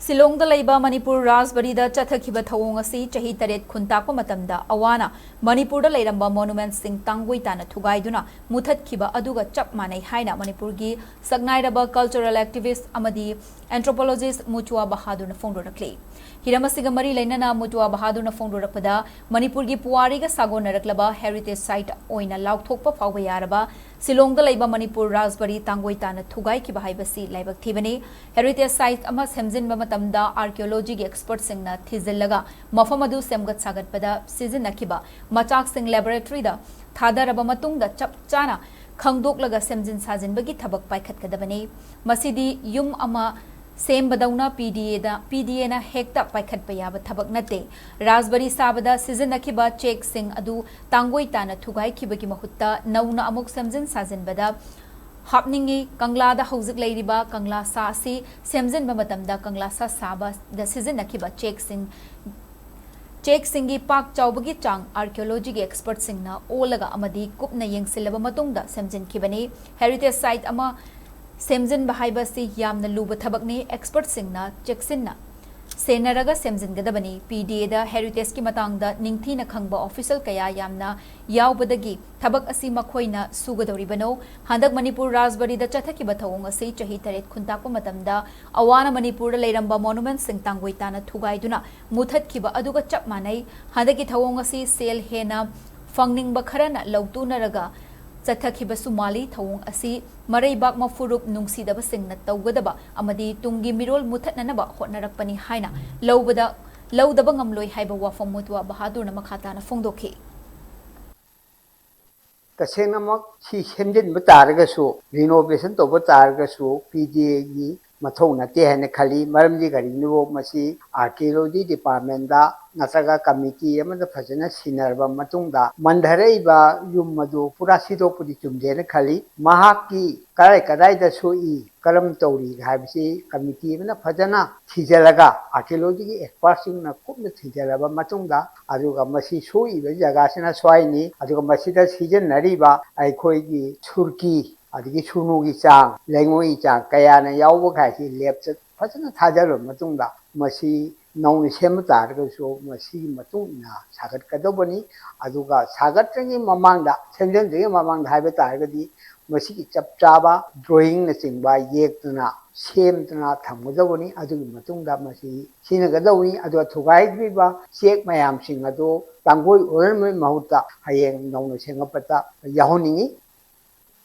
Silongda laiba Manipur Rajbari da Tahankhibaga thawong asi chahi taret khuntakpa matamda Awana Manipur da lairamba monument sing Tangoi tana thugaiduna muthatkhiba aduga chap manai haina Manipur gi sagnairaba cultural activist amadi anthropologist Mutua Bahadurna phongdorakle Hiramasiga mari lainana Mutua Bahadurna phongdorakpada Manipur gi puwari ga sagonaraklaba heritage site oina laukthokpa phawba yaraba Silongda laiba Manipur Rajbari Tangoi tana Thugaikhibasi haibasi laibak thibani heritage site ama semjinba matamda archaeology gi expert singna thizillaga mafam adu semgat sagatpada sizinnakiba machak sing laboratory da thadaraba matungda chap chana khangdoklaga semjin sajinbagi thabak paikhatkadabani masidi yum ama Sembadauna PDA na hekta paikhatpa yaba thabak nate Rajbari sabada sizinnakiba check sing adu Tangoi tana Thugaikhibagi mahutta nauna amuk semjin sajinbada hapningi kanglada hauzik leiriba kangla sa asi semjinba matamda kangla sa saba da sizinnakiba check singi pak chaubagi chang archaeology gi expert singna olaga amadi kupna yengsilaba matungda semjin khibani heritage site ama Semjin Bahaibasi Yamna Luba Tabakni expert singna Cheksinna Senaraga Semjin Gadabani PDA da heritage ki matangda ningthina khangba official kaya yamna yaubadagi thabak asi makhoina sugadoribano handak Manipur Rajbari da Tahankhibaga thawong asi chahi taret khuntakpa matamda Awana Manipur da lairamba monument sing Tangoi tana thugaiduna muthatkhiba aduga chap manai handaki thawong asi sel hena fangningba kharana lautunaraga Tahankhibasu mali thawong asi Maraibak mafurup nungsidaba singna tawgadaba amadi tungi mirol muthatnanaba hotnarakpani haina laudaba ngamloi haiba wafam Mutua Bahadurna makhatana phongdokhi Tasengamak si semjin bataragasu renovation to bataragasu PDA gi mathau nate hane khali maramji gari nibo masi archaeology department da nasaga committee amada phajana sinarba matungda mandharaiba yum madu pura sido pudi chumjena khali mahaki kadai da soi karam tauri habisi committee amana phajana thijalaga archaeology gi experts na kupna thijalaba matungda aduga masi soi ba jaga sina swaini aduga masi da season nariba aikhoi gi surki adigi sunugi chang lengoi chang kayana yawba khaisi lepcha phajana thajalo matungda masi nauni sema targasu masi matungna sagat kadobani aduga sagatrangi mamangda senjendri mamangda haiba targadi masi ki chapchaba drawing na chingba yektuna semtuna thamgadobani adugi matungda masi sinagadawni adu thugaidriba check mayam sing adu Tangoi oranmai mahuta hayeng nauni sengapata yahoningi